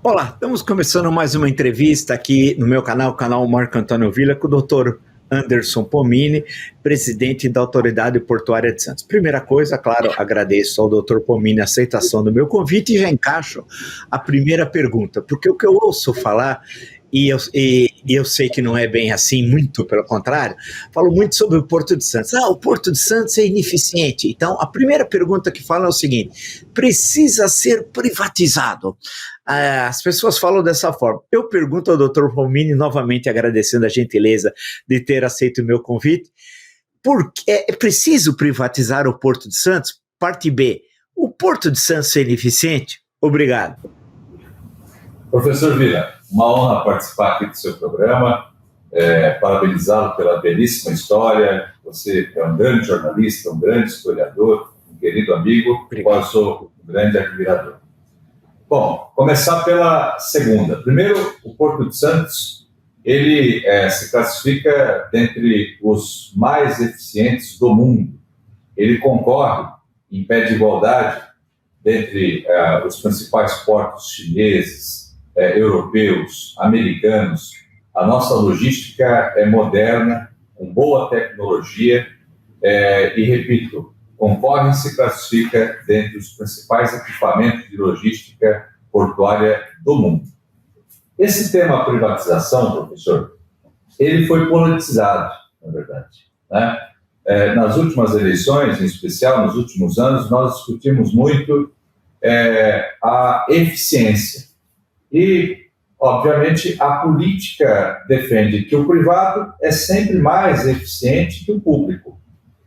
Olá, estamos começando mais uma entrevista aqui no meu canal, o canal Marco Antônio Villa, com o Dr. Anderson Pomini, presidente da Autoridade Portuária de Santos. Primeira coisa, claro, agradeço ao Dr. Pomini a aceitação do meu convite e já encaixo a primeira pergunta, porque o que eu ouço falar, e eu sei que não é bem assim, muito pelo contrário, falo muito sobre o Porto de Santos. O Porto de Santos é ineficiente. Então, a primeira pergunta que falam é o seguinte: precisa ser privatizado? As pessoas falam dessa forma. Eu pergunto ao Dr. Pomini, novamente agradecendo a gentileza de ter aceito o meu convite, é preciso privatizar o Porto de Santos? Parte B, o Porto de Santos é ineficiente? Obrigado. Professor Villa, uma honra participar aqui do seu programa, parabenizá-lo pela belíssima história. Você é um grande jornalista, um grande historiador, um querido amigo, do qual eu sou um grande admirador. Bom, começar pela segunda. Primeiro, o Porto de Santos, ele se classifica dentre os mais eficientes do mundo. Ele concorre em pé de igualdade dentre os principais portos chineses, europeus, americanos. A nossa logística é moderna, com boa tecnologia, e, repito, concorre e se classifica dentre os principais equipamentos de logística portuária do mundo. Esse tema privatização, professor, ele foi politizado, na verdade, né? Nas últimas eleições, em especial nos últimos anos, nós discutimos muito a eficiência. E, obviamente, a política defende que o privado é sempre mais eficiente que o público,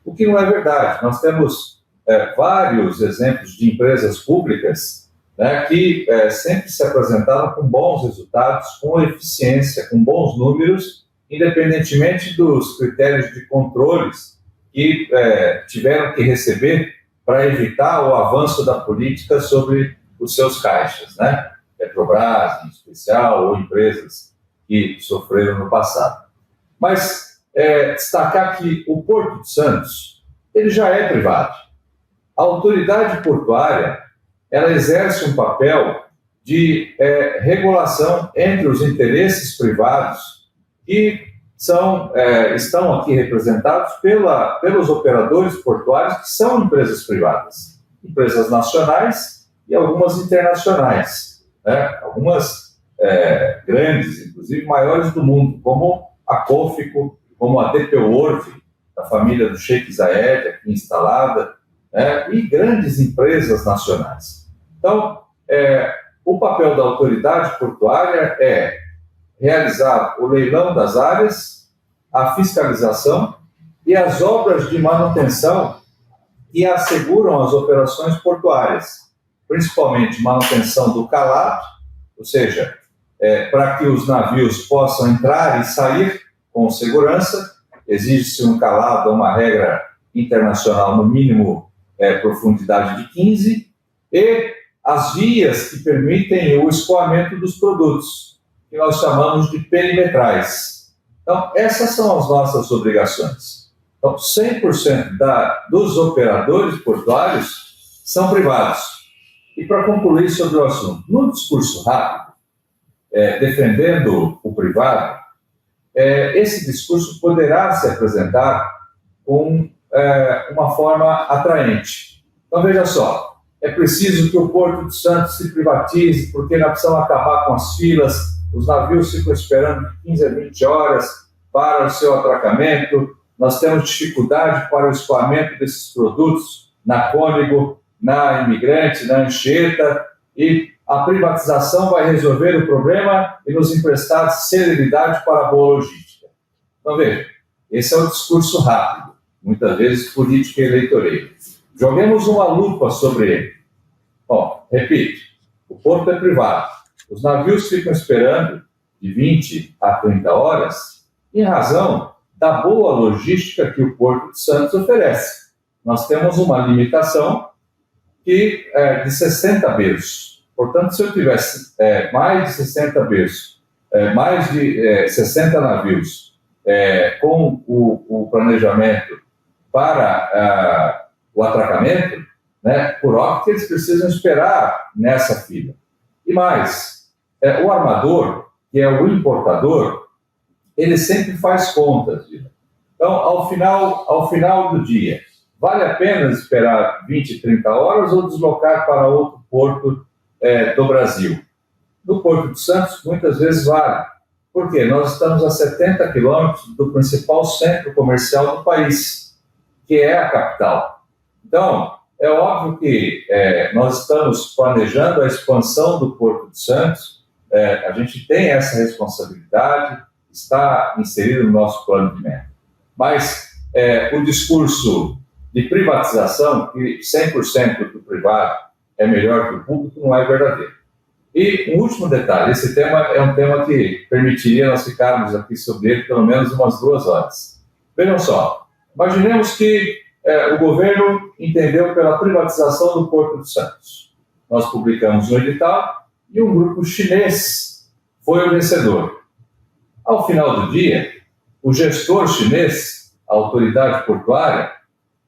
o que não é verdade. Nós temos vários exemplos de empresas públicas, né, que sempre se apresentaram com bons resultados, com eficiência, com bons números, independentemente dos critérios de controles que tiveram que receber para evitar o avanço da política sobre os seus caixas, né? Petrobras, em especial, ou empresas que sofreram no passado. Mas destacar que o Porto de Santos, ele já é privado. A autoridade portuária, ela exerce um papel de regulação entre os interesses privados que estão aqui representados pelos operadores portuários, que são empresas privadas, empresas nacionais e algumas internacionais. Algumas grandes, inclusive maiores do mundo, como a Cofico, como a DP World, da família do Sheikh Zayed, aqui instalada, e grandes empresas nacionais. Então, o papel da autoridade portuária é realizar o leilão das áreas, a fiscalização e as obras de manutenção que asseguram as operações portuárias, principalmente manutenção do calado, ou seja, para que os navios possam entrar e sair com segurança, exige-se um calado, uma regra internacional, no mínimo profundidade de 15, e as vias que permitem o escoamento dos produtos, que nós chamamos de perimetrais. Então, essas são as nossas obrigações. Então, 100% dos operadores portuários são privados. E para concluir sobre o assunto, no discurso rápido, defendendo o privado, esse discurso poderá se apresentar com uma forma atraente. Então, veja só, é preciso que o Porto de Santos se privatize, porque nós precisamos acabar com as filas, os navios ficam esperando de 15 a 20 horas para o seu atracamento, nós temos dificuldade para o escoamento desses produtos na Cônego, na Imigrante, na Anchieta, e a privatização vai resolver o problema e nos emprestar celeridade para a boa logística. Então, veja, esse é o discurso rápido, muitas vezes político e eleitoreiro. Joguemos uma lupa sobre ele. Bom, repito, o porto é privado. Os navios ficam esperando de 20 a 30 horas em razão da boa logística que o Porto de Santos oferece. Nós temos uma limitação de 60 berços. Portanto, se eu tivesse mais de 60 berços, mais de 60 navios com o planejamento para o atracamento, né, por óbvio que eles precisam esperar nessa fila. E mais, O armador, que é o importador, ele sempre faz contas. Então, ao final do dia, vale a pena esperar 20, 30 horas ou deslocar para outro porto do Brasil? No Porto de Santos, muitas vezes vale. Por quê? Nós estamos a 70 quilômetros do principal centro comercial do país, que é a capital. Então, é óbvio que nós estamos planejando a expansão do Porto de Santos, a gente tem essa responsabilidade, está inserido no nosso plano de meta. Mas o discurso de privatização, que 100% do privado é melhor que o público, não é verdadeiro. E um último detalhe, esse tema é um tema que permitiria nós ficarmos aqui sobre ele pelo menos umas 2 horas. Vejam só, imaginemos que o governo entendeu pela privatização do Porto de Santos. Nós publicamos um edital e um grupo chinês foi o vencedor. Ao final do dia, o gestor chinês, a autoridade portuária,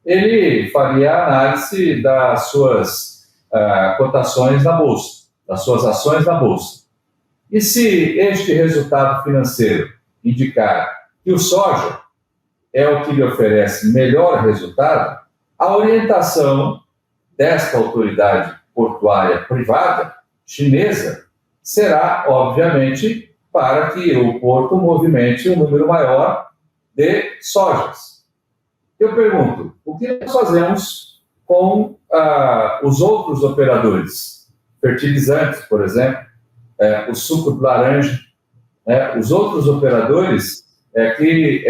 ele faria a análise das suas cotações na Bolsa, das suas ações na Bolsa. E se este resultado financeiro indicar que o soja é o que lhe oferece melhor resultado, a orientação desta autoridade portuária privada chinesa será, obviamente, para que o porto movimente um número maior de sojas. Eu pergunto, o que nós fazemos com os outros operadores? Fertilizantes, por exemplo, o suco de laranja, os outros operadores que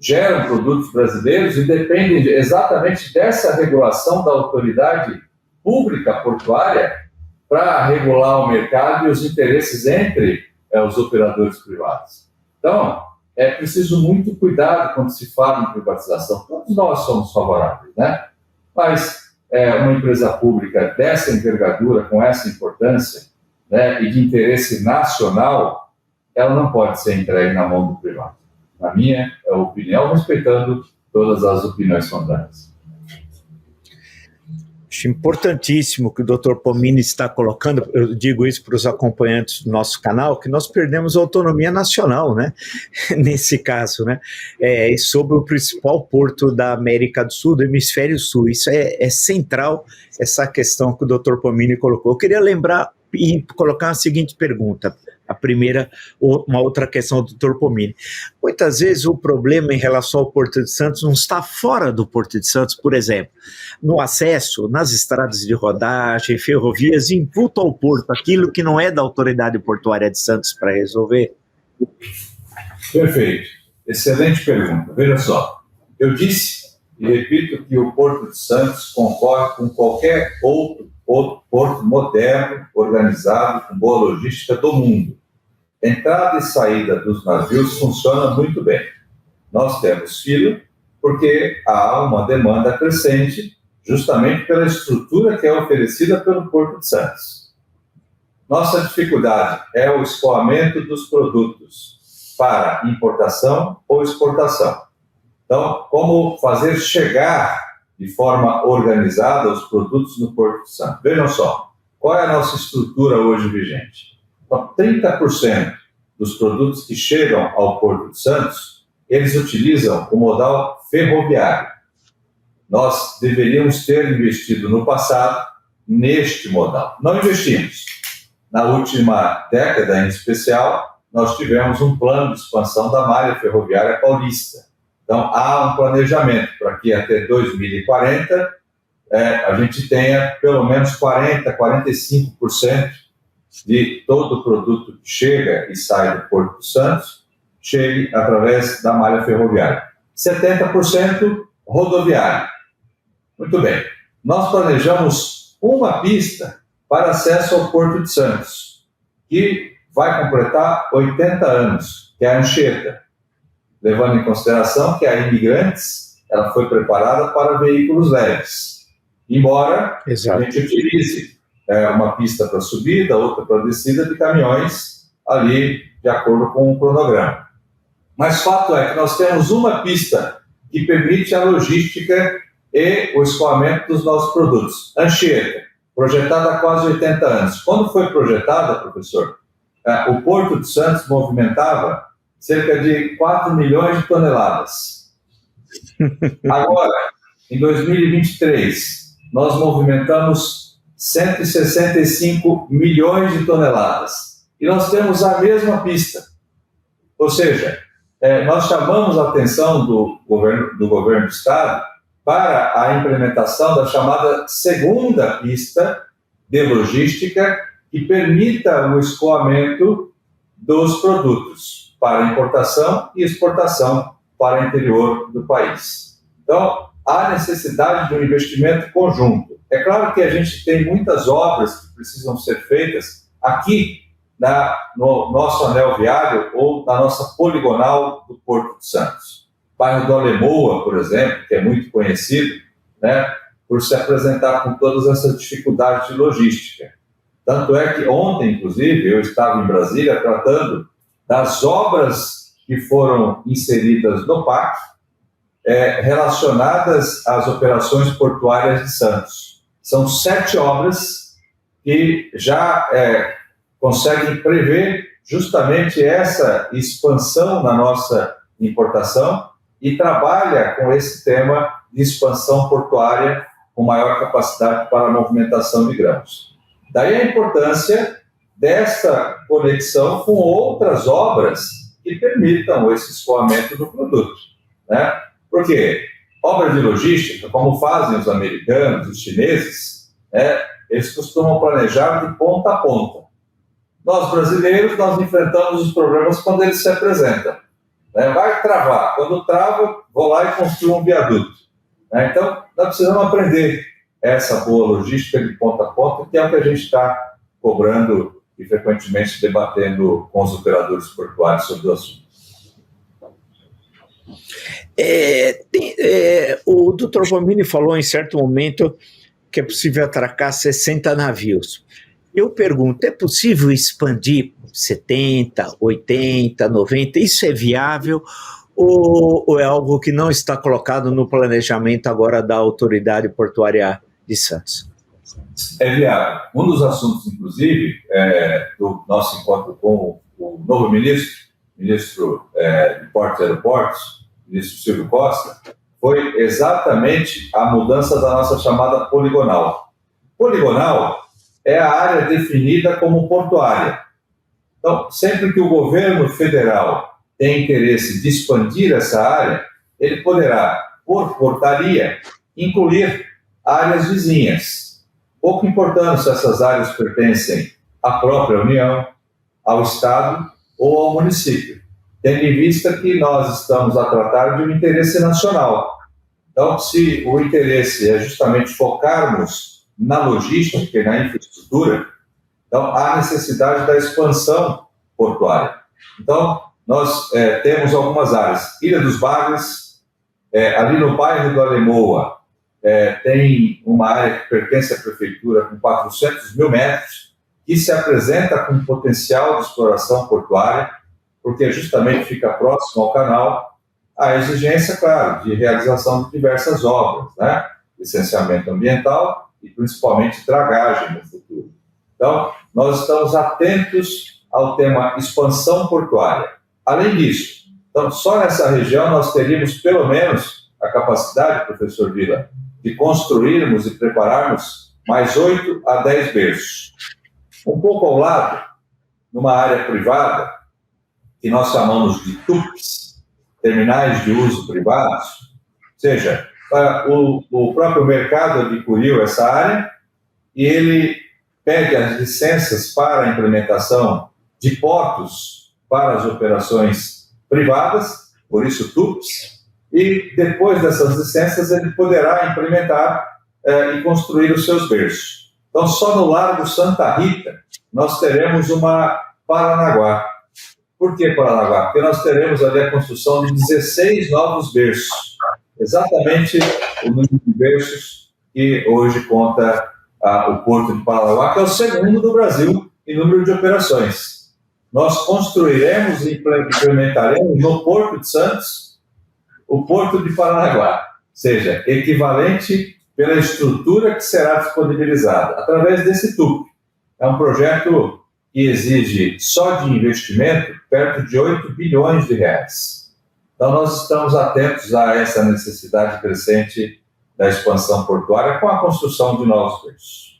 geram produtos brasileiros e dependem exatamente dessa regulação da autoridade pública portuária para regular o mercado e os interesses entre os operadores privados. Então, é preciso muito cuidado quando se fala em privatização. Todos nós somos favoráveis, né? Mas uma empresa pública dessa envergadura, com essa importância, né, e de interesse nacional, ela não pode ser entregue na mão do privado. Na minha opinião, respeitando todas as opiniões contrárias. Acho importantíssimo que o Dr. Pomini está colocando, eu digo isso para os acompanhantes do nosso canal, que nós perdemos a autonomia nacional, né? Nesse caso, né? Sobre o principal porto da América do Sul, do Hemisfério Sul. Isso é central, essa questão que o Dr. Pomini colocou. Eu queria lembrar e colocar a seguinte pergunta. A primeira, uma outra questão do Dr. Pomini. Muitas vezes o problema em relação ao Porto de Santos não está fora do Porto de Santos, por exemplo, no acesso, nas estradas de rodagem, ferrovias, em vulto ao porto, aquilo que não é da autoridade portuária de Santos para resolver? Perfeito. Excelente pergunta. Veja só, eu disse e repito que o Porto de Santos concorre com qualquer outro porto moderno, organizado, com boa logística do mundo. Entrada e saída dos navios funciona muito bem. Nós temos fila porque há uma demanda crescente justamente pela estrutura que é oferecida pelo Porto de Santos. Nossa dificuldade é o escoamento dos produtos para importação ou exportação. Então, como fazer chegar de forma organizada os produtos no Porto de Santos? Vejam só, qual é a nossa estrutura hoje vigente? Então, 30% dos produtos que chegam ao Porto de Santos, eles utilizam o modal ferroviário. Nós deveríamos ter investido no passado neste modal. Não investimos. Na última década, em especial, nós tivemos um plano de expansão da malha ferroviária paulista. Então, há um planejamento para que até 2040 a gente tenha pelo menos 40%, 45% de todo o produto que chega e sai do Porto de Santos, chegue através da malha ferroviária. 70% rodoviária. Muito bem. Nós planejamos uma pista para acesso ao Porto de Santos, que vai completar 80 anos, que é a Anchieta, levando em consideração que a Imigrantes ela foi preparada para veículos leves. Embora a gente utilize uma pista para subida, outra para descida de caminhões, ali de acordo com o cronograma. Mas fato é que nós temos uma pista que permite a logística e o escoamento dos nossos produtos. Anchieta, projetada há quase 80 anos. Quando foi projetada, professor? o Porto de Santos movimentava cerca de 4 milhões de toneladas. Agora, em 2023, nós movimentamos 165 milhões de toneladas. E nós temos a mesma pista. Ou seja, nós chamamos a atenção do governo do Estado para a implementação da chamada segunda pista de logística que permita o escoamento dos produtos para importação e exportação para o interior do país. Então, há necessidade de um investimento conjunto. É claro que a gente tem muitas obras que precisam ser feitas aqui no nosso anel viário ou na nossa poligonal do Porto de Santos. O bairro do Alemoa, por exemplo, que é muito conhecido, né, por se apresentar com todas essas dificuldades de logística. Tanto é que ontem, inclusive, eu estava em Brasília tratando das obras que foram inseridas no PAC, relacionadas às operações portuárias de Santos. São 7 obras que já conseguem prever justamente essa expansão na nossa importação e trabalha com esse tema de expansão portuária com maior capacidade para a movimentação de grãos. Daí a importância dessa conexão com outras obras que permitam esse escoamento do produto, né? Porque obra de logística, como fazem os americanos, os chineses, eles costumam planejar de ponta a ponta. Nós, brasileiros, nós enfrentamos os problemas quando eles se apresentam. Vai travar. Quando trava, vou lá e construo um viaduto. Então, nós precisamos aprender essa boa logística de ponta a ponta, que é o que a gente está cobrando e frequentemente debatendo com os operadores portuários sobre o assunto. O Dr. Pomini falou em certo momento que é possível atracar 60 navios. Eu pergunto, é possível expandir 70, 80, 90? Isso é viável ou é algo que não está colocado no planejamento agora da Autoridade Portuária de Santos? É viável. Um dos assuntos, inclusive, do nosso encontro com o novo ministro de Portos e Aeroportos, ministro Silvio Costa, foi exatamente a mudança da nossa chamada poligonal. Poligonal é a área definida como portuária. Então, sempre que o governo federal tem interesse de expandir essa área, ele poderá, por portaria, incluir áreas vizinhas, pouco importando se essas áreas pertencem à própria União, ao Estado ou ao município, tendo em vista que nós estamos a tratar de um interesse nacional. Então, se o interesse é justamente focarmos na logística e na infraestrutura, então há necessidade da expansão portuária. Então, nós temos algumas áreas. Ilha dos Bagres, ali no bairro do Alemoa, tem uma área que pertence à prefeitura com 400 mil metros, que se apresenta com potencial de exploração portuária, porque justamente fica próximo ao canal. A exigência, claro, de realização de diversas obras, né? Licenciamento ambiental e principalmente dragagem no futuro. Então, nós estamos atentos ao tema expansão portuária. Além disso, então, só nessa região nós teríamos pelo menos a capacidade, professor Vila, de construirmos e prepararmos mais 8 a 10 berços. Um pouco ao lado, numa área privada, que nós chamamos de TUPs, terminais de uso privados, ou seja, o próprio mercado adquiriu essa área e ele pede as licenças para a implementação de portos para as operações privadas, por isso TUPs, e depois dessas licenças ele poderá implementar e construir os seus berços. Então, só no Largo Santa Rita nós teremos uma Paranaguá. Por que Paranaguá? Porque nós teremos ali a construção de 16 novos berços. Exatamente o número de berços que hoje conta o Porto de Paranaguá, que é o segundo do Brasil em número de operações. Nós construiremos e implementaremos no Porto de Santos o Porto de Paranaguá, ou seja, equivalente pela estrutura que será disponibilizada através desse TUP. É um projeto que exige só de investimento perto de 8 bilhões de reais. Então, nós estamos atentos a essa necessidade crescente da expansão portuária com a construção de novos berços.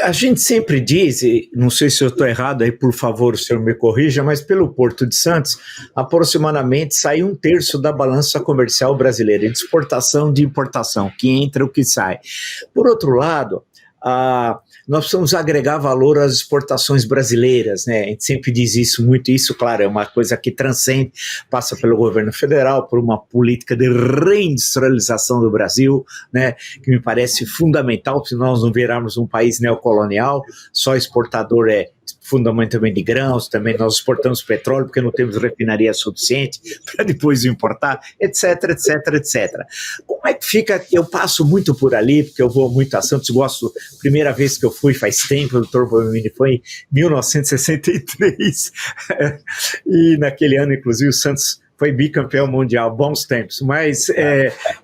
A gente sempre diz, não sei se eu estou errado aí, por favor, o senhor me corrija, mas pelo Porto de Santos, aproximadamente sai 1/3 da balança comercial brasileira, de exportação e de importação, que entra o que sai. Por outro lado, nós precisamos agregar valor às exportações brasileiras, né? A gente sempre diz isso, muito isso, claro, é uma coisa que transcende, passa pelo governo federal, por uma política de reindustrialização do Brasil, né? Que me parece fundamental, se nós não virarmos um país neocolonial, só exportador fundamentalmente de grãos, também nós exportamos petróleo porque não temos refinaria suficiente para depois importar, etc, etc, etc. Como é que fica? Eu passo muito por ali, porque eu vou muito a Santos, gosto, primeira vez que eu fui faz tempo, o doutor Pomini foi em 1963, e naquele ano, inclusive, o Santos foi bicampeão mundial, bons tempos, mas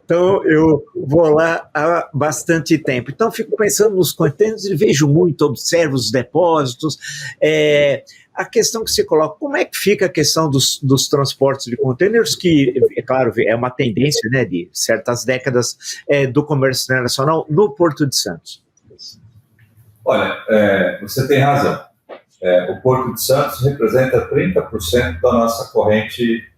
então eu vou lá há bastante tempo. Então fico pensando nos contêineres e vejo muito, observo os depósitos, a questão que se coloca, como é que fica a questão dos transportes de contêineres, que, é claro, é uma tendência, né, de certas décadas do comércio internacional no Porto de Santos? Olha, você tem razão. O Porto de Santos representa 30% da nossa corrente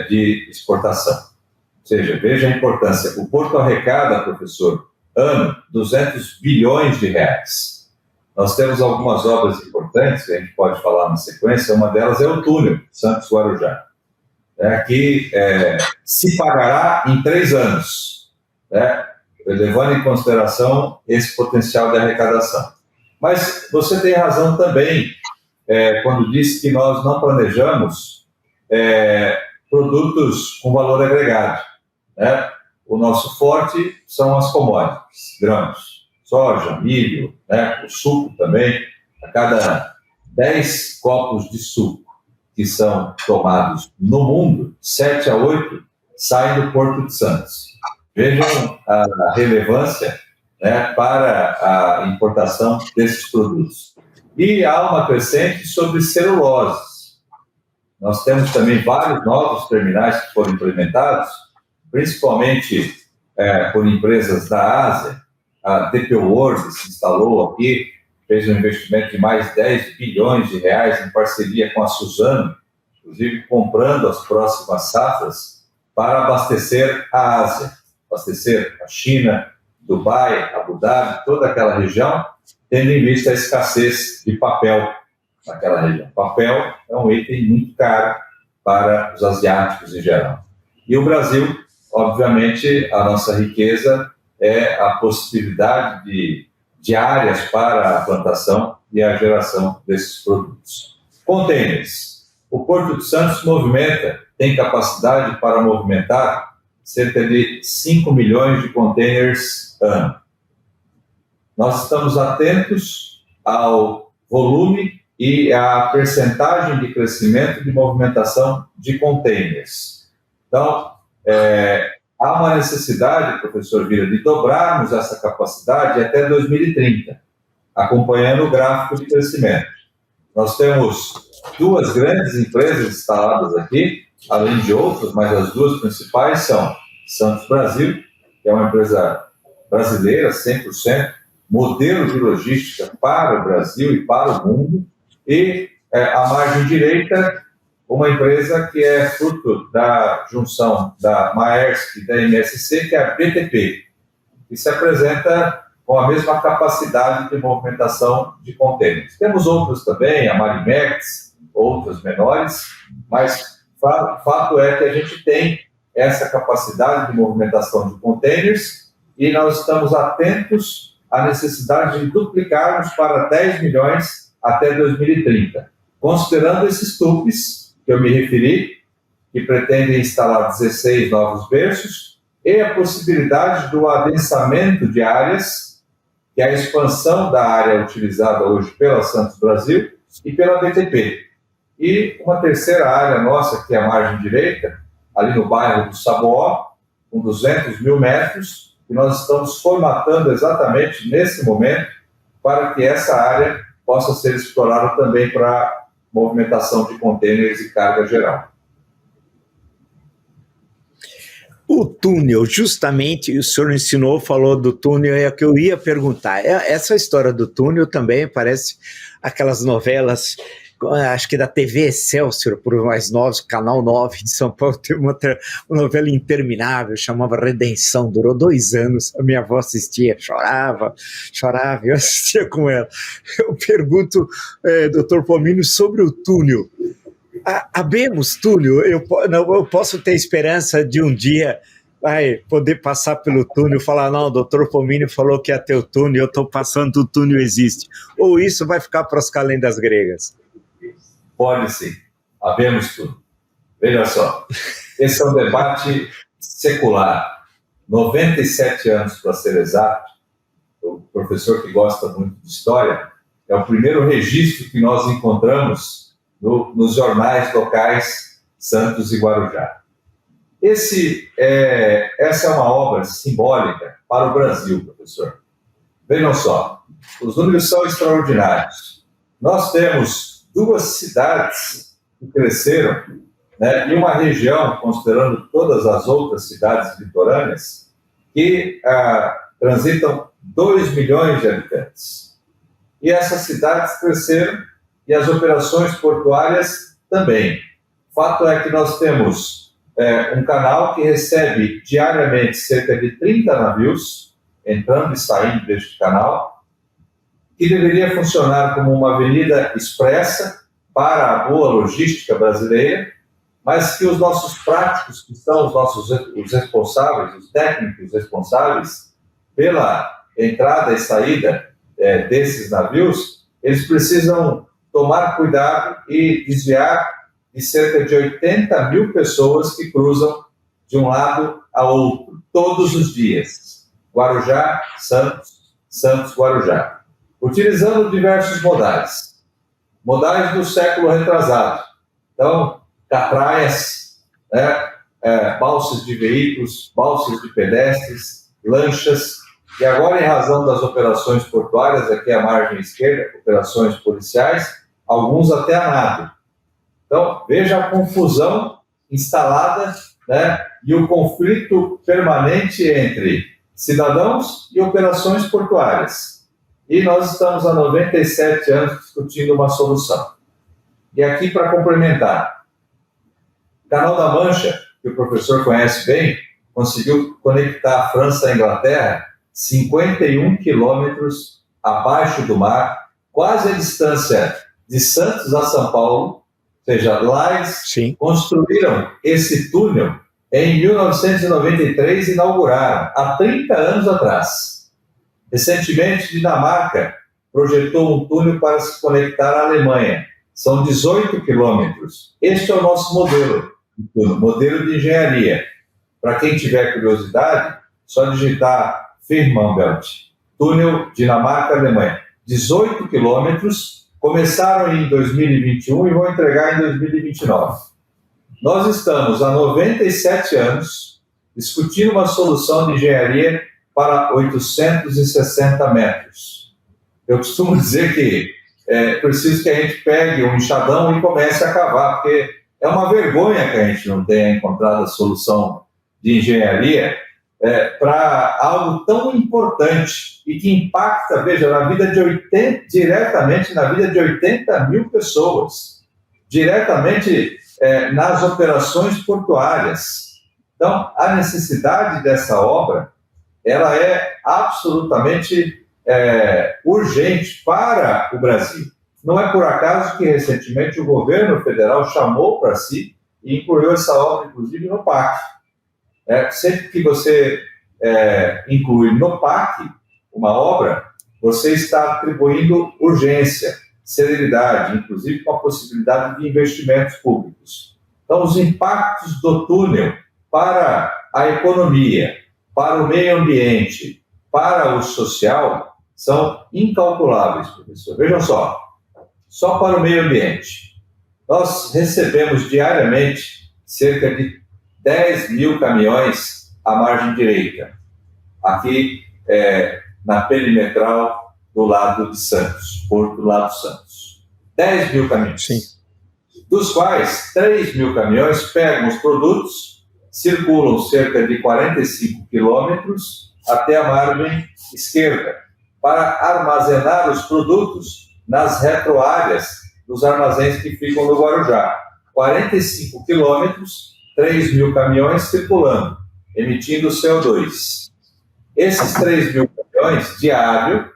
de exportação. Ou seja, veja a importância. O Porto arrecada, professor, ano, 200 bilhões de reais. Nós temos algumas obras importantes que a gente pode falar na sequência. Uma delas é o túnel Santos-Guarujá, que se pagará em 3 anos, levando em consideração esse potencial de arrecadação. Mas você tem razão também quando disse que nós não planejamos produtos com valor agregado, né? O nosso forte são as commodities, grãos, soja, milho, né? O suco também. A cada 10 copos de suco que são tomados no mundo, 7 a 8 saem do Porto de Santos. Vejam a relevância, né, para a importação desses produtos. E há uma crescente sobre celuloses. Nós temos também vários novos terminais que foram implementados, principalmente por empresas da Ásia. A DP World se instalou aqui, fez um investimento de mais de 10 bilhões de reais em parceria com a Suzano, inclusive comprando as próximas safras para abastecer a Ásia, abastecer a China, Dubai, Abu Dhabi, toda aquela região, tendo em vista a escassez de papel naquela região. Papel é um item muito caro para os asiáticos em geral. E o Brasil, obviamente, a nossa riqueza é a possibilidade de áreas para a plantação e a geração desses produtos. Containers. O Porto de Santos tem capacidade para movimentar cerca de 5 milhões de containers ano. Nós estamos atentos ao volume e à percentagem de crescimento de movimentação de containers. Então, há uma necessidade, professor Vila, de dobrarmos essa capacidade até 2030, acompanhando o gráfico de crescimento. Nós temos 2 grandes empresas instaladas aqui, além de outras, mas as 2 principais são Santos Brasil, que é uma empresa brasileira, 100%, modelo de logística para o Brasil e para o mundo, e a margem direita, uma empresa que é fruto da junção da Maersk e da MSC, que é a BTP, que se apresenta com a mesma capacidade de movimentação de contêineres. Temos outras também, a Marimex, outras menores, mas fato é que a gente tem essa capacidade de movimentação de contêineres e nós estamos atentos à necessidade de duplicarmos para 10 milhões até 2030, considerando esses tubos que eu me referi, que pretendem instalar 16 novos berços, e a possibilidade do adensamento de áreas, que é a expansão da área utilizada hoje pela Santos Brasil e pela BTP. E uma terceira área nossa, que é a margem direita, ali no bairro do Saboó, com 200 mil metros, que nós estamos formatando exatamente nesse momento para que essa área possa ser explorada também para movimentação de contêineres e carga geral. O túnel, justamente, o senhor ensinou, falou do túnel, é o que eu ia perguntar. Essa história do túnel também parece aquelas novelas, acho que da TV Excelsior, por mais novos, Canal 9 de São Paulo, tem uma novela interminável, chamava Redenção, durou 2 anos, a minha avó assistia, chorava, eu assistia com ela. Eu pergunto, doutor Pomini, sobre o túnel. Abemos túnel, eu posso ter esperança de um dia poder passar pelo túnel e falar, não, o doutor Pomini falou que ia ter o túnel, eu estou passando, o túnel existe. Ou isso vai ficar para as calendas gregas? Pode sim, abemos túnel. Veja só, esse é um debate secular. 97 anos, para ser exato, o professor que gosta muito de história, é o primeiro registro que nós encontramos nos jornais locais Santos e Guarujá. Essa é uma obra simbólica para o Brasil, professor. Vejam só, os números são extraordinários. Nós temos 2 cidades que cresceram, né, e uma região, considerando todas as outras cidades litorâneas, que transitam 2 milhões de habitantes. E essas cidades cresceram e as operações portuárias também. O fato é que nós temos um canal que recebe diariamente cerca de 30 navios entrando e saindo deste canal, que deveria funcionar como uma avenida expressa para a boa logística brasileira, mas que os nossos práticos, que são os responsáveis, os técnicos responsáveis pela entrada e saída desses navios, eles precisam tomar cuidado e desviar de cerca de 80 mil pessoas que cruzam de um lado a outro, todos os dias. Guarujá, Santos, Santos, Guarujá. Utilizando diversos modais do século retrasado. Então, catraias, balsas de veículos, balsas de pedestres, lanchas, e agora, em razão das operações portuárias, aqui à margem esquerda, operações policiais, alguns até a nado. Então, veja a confusão instalada, né, e o conflito permanente entre cidadãos e operações portuárias. E nós estamos há 97 anos discutindo uma solução. E aqui, para complementar, o Canal da Mancha, que o professor conhece bem, conseguiu conectar a França à Inglaterra 51 quilômetros abaixo do mar, quase a distância de Santos a São Paulo. Ou seja, lá eles construíram esse túnel em 1993 e inauguraram, há 30 anos atrás. Recentemente, Dinamarca projetou um túnel para se conectar à Alemanha. São 18 quilômetros. Este é o nosso modelo de engenharia. Para quem tiver curiosidade, só digitar Fehmarnbelt, túnel Dinamarca-Alemanha. 18 quilômetros, começaram em 2021 e vão entregar em 2029. Nós estamos há 97 anos discutindo uma solução de engenharia para 860 metros. Eu costumo dizer que é preciso que a gente pegue um enxadão e comece a cavar, porque é uma vergonha que a gente não tenha encontrado a solução de engenharia para algo tão importante e que impacta, veja, diretamente na vida de 80 mil pessoas, diretamente nas operações portuárias. Então, a necessidade dessa obra, ela é absolutamente urgente para o Brasil. Não é por acaso que, recentemente, o governo federal chamou para si e incluiu essa obra, inclusive, no PAC. Sempre que você inclui no PAC uma obra, você está atribuindo urgência, celeridade, inclusive com a possibilidade de investimentos públicos. Então, os impactos do túnel para a economia, para o meio ambiente, para o social, são incalculáveis, professor. Vejam só para o meio ambiente. Nós recebemos diariamente cerca de 10 mil caminhões à margem direita, aqui na perimetral do lado de Santos, Porto do lado de Santos. 10 mil caminhões. Sim. Dos quais 3 mil caminhões pegam os produtos, circulam cerca de 45 quilômetros até a margem esquerda, para armazenar os produtos nas retroáreas dos armazéns que ficam no Guarujá. 45 quilômetros, 3 mil caminhões circulando, emitindo CO2. Esses 3 mil caminhões diário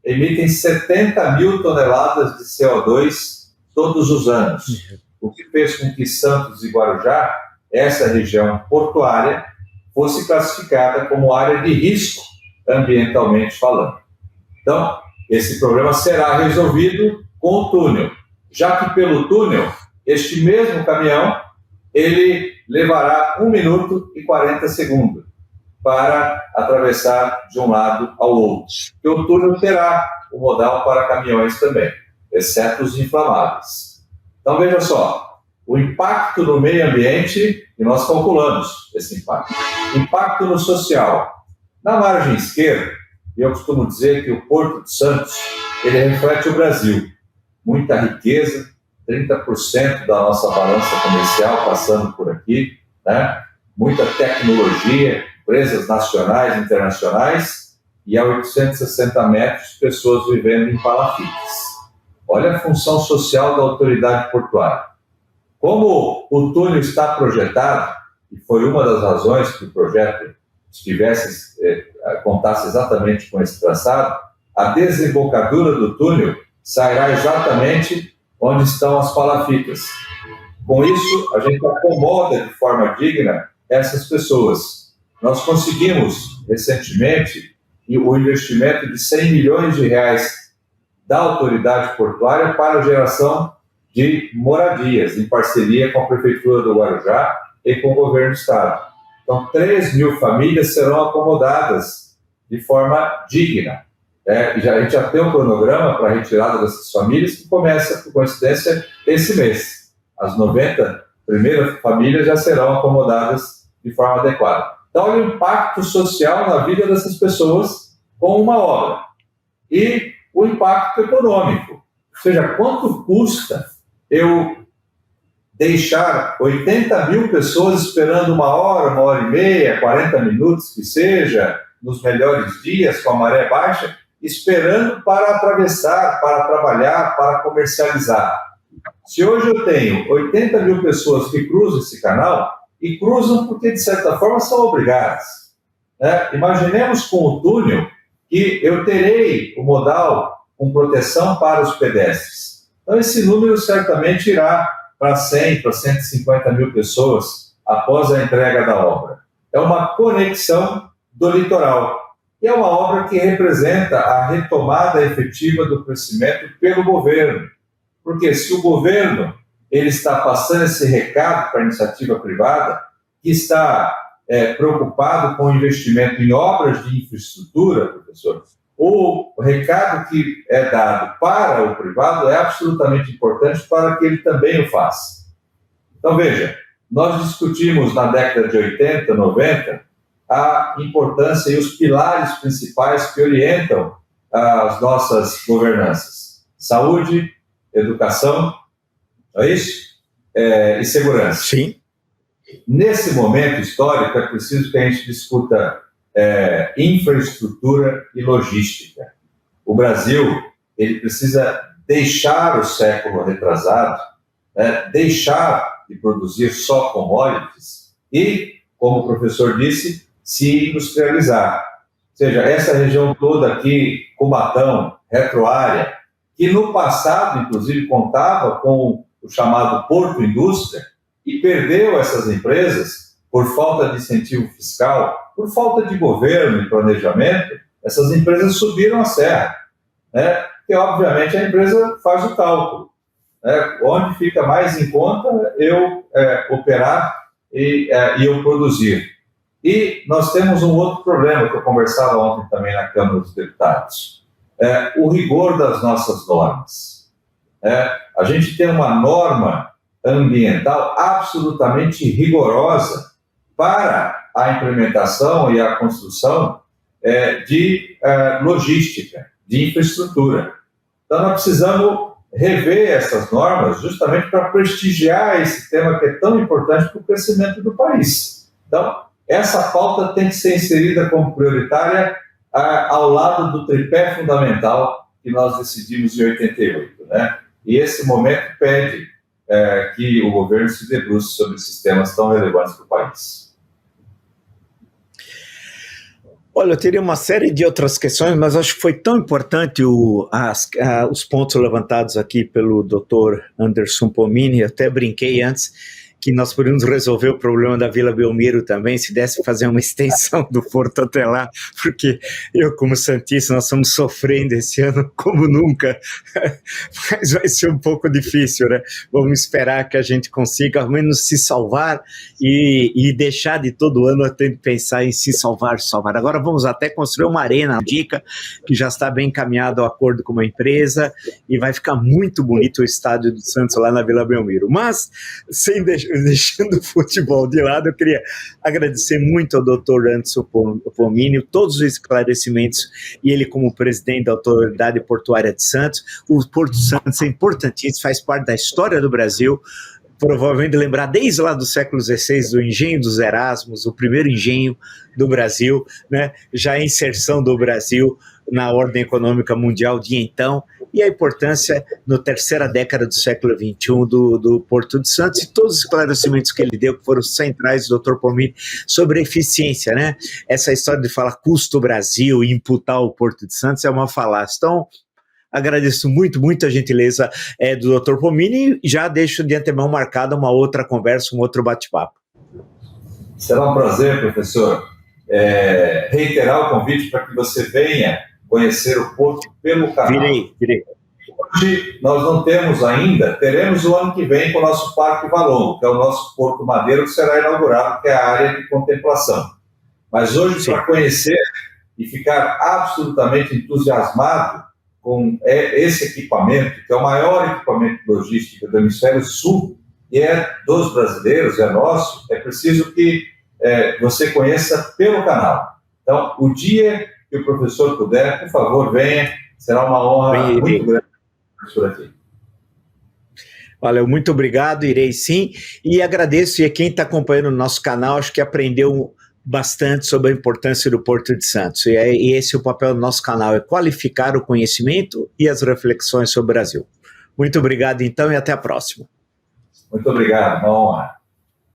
emitem 70 mil toneladas de CO2 todos os anos, o que fez com que Santos e Guarujá, essa região portuária, fosse classificada como área de risco ambientalmente falando. Então, esse problema será resolvido com o túnel, já que pelo túnel, este mesmo caminhão, ele levará 1 minuto e 40 segundos para atravessar de um lado ao outro. E o túnel terá o modal para caminhões também, exceto os inflamáveis. Então, veja só, o impacto no meio ambiente, e nós calculamos esse impacto. Impacto no social. Na margem esquerda, eu costumo dizer que o Porto de Santos, ele reflete o Brasil. Muita riqueza, 30% da nossa balança comercial passando por aqui, né? Muita tecnologia, empresas nacionais e internacionais, e a 860 metros, pessoas vivendo em palafitas. Olha a função social da autoridade portuária. Como o túnel está projetado, e foi uma das razões que o projeto contasse exatamente com esse traçado, a desembocadura do túnel sairá exatamente onde estão as palafitas. Com isso, a gente acomoda de forma digna essas pessoas. Nós conseguimos, recentemente, o investimento de 100 milhões de reais da autoridade portuária para a geração de moradias, em parceria com a Prefeitura do Guarujá e com o Governo do Estado. Então, 3 mil famílias serão acomodadas de forma digna. A gente já tem um cronograma para a retirada dessas famílias que começa, por coincidência, esse mês. As 90 primeiras famílias já serão acomodadas de forma adequada. Então, olha o impacto social na vida dessas pessoas com uma obra. E o impacto econômico. Ou seja, quanto custa eu deixar 80 mil pessoas esperando 1 hora e meia, 40 minutos que seja, nos melhores dias, com a maré baixa, esperando para atravessar, para trabalhar, para comercializar. Se hoje eu tenho 80 mil pessoas que cruzam esse canal, e cruzam porque, de certa forma, são obrigadas. Imaginemos com o túnel que eu terei o modal com proteção para os pedestres. Então, esse número certamente irá para 100, para 150 mil pessoas após a entrega da obra. É uma conexão do litoral. E é uma obra que representa a retomada efetiva do crescimento pelo governo. Porque se o governo ele está passando esse recado para a iniciativa privada, que está preocupado com o investimento em obras de infraestrutura, professor, o recado que é dado para o privado é absolutamente importante para que ele também o faça. Então, veja, nós discutimos na década de 80, 90, a importância e os pilares principais que orientam as nossas governanças. Saúde, educação, não é isso? E segurança. Sim. Nesse momento histórico, é preciso que a gente discuta infraestrutura e logística. O Brasil ele precisa deixar o século retrasado, deixar de produzir só commodities e, como o professor disse, se industrializar. Ou seja, essa região toda aqui, Cubatão, retroárea, que no passado, inclusive, contava com o chamado Porto Indústria, e perdeu essas empresas por falta de incentivo fiscal, por falta de governo e planejamento, essas empresas subiram a serra, porque, obviamente, a empresa faz o cálculo, onde fica mais em conta eu operar e eu produzir. E nós temos um outro problema que eu conversava ontem também na Câmara dos Deputados, o rigor das nossas normas. A gente tem uma norma ambiental absolutamente rigorosa para a implementação e a construção de logística, de infraestrutura. Então, nós precisamos rever essas normas justamente para prestigiar esse tema que é tão importante para o crescimento do país. Então, essa pauta tem que ser inserida como prioritária ao lado do tripé fundamental que nós decidimos em 88, né? E esse momento pede que o governo se debruce sobre esses temas tão relevantes para o país. Olha, eu teria uma série de outras questões, mas acho que foi tão importante os pontos levantados aqui pelo Dr. Anderson Pomini. Eu até brinquei antes que nós poderíamos resolver o problema da Vila Belmiro também, se desse fazer uma extensão do porto até lá, porque eu, como santista, nós estamos sofrendo esse ano como nunca, mas vai ser um pouco difícil, né? Vamos esperar que a gente consiga, ao menos, se salvar e deixar de todo ano até pensar em se salvar. Agora vamos até construir uma arena, dica, que já está bem encaminhado ao acordo com uma empresa, e vai ficar muito bonito o estádio do Santos lá na Vila Belmiro. Mas, deixando o futebol de lado, eu queria agradecer muito ao Dr. Anderson Pomini todos os esclarecimentos, e ele como presidente da Autoridade Portuária de Santos. O Porto de Santos é importantíssimo, faz parte da história do Brasil, provavelmente lembrar desde lá do século XVI, do engenho dos Erasmos, o primeiro engenho do Brasil, né? Já a inserção do Brasil na ordem econômica mundial de então, e a importância na terceira década do século XXI do Porto de Santos, e todos os esclarecimentos que ele deu, que foram centrais do Dr. Pomini, sobre a eficiência, né? Essa história de falar custo Brasil e imputar o Porto de Santos é uma falácia. Então, agradeço muito a gentileza do Dr. Pomini, e já deixo de antemão marcada uma outra conversa, um outro bate-papo. Será um prazer, professor, reiterar o convite para que você venha conhecer o Porto pelo canal. Virei. Hoje nós não temos ainda, teremos o ano que vem com o nosso Parque Valongo, que é o nosso Porto Madeiro, que será inaugurado, que é a área de contemplação. Mas hoje, para conhecer e ficar absolutamente entusiasmado com esse equipamento, que é o maior equipamento logístico do Hemisfério Sul, e é dos brasileiros, é nosso, é preciso que você conheça pelo canal. Então, o dia que o professor puder, por favor, venha, será uma honra muito grande por aqui. Valeu, muito obrigado, irei sim, e agradeço, e quem está acompanhando o nosso canal, acho que aprendeu bastante sobre a importância do Porto de Santos, e esse é o papel do nosso canal, é qualificar o conhecimento e as reflexões sobre o Brasil. Muito obrigado então, e até a próxima. Muito obrigado, uma honra.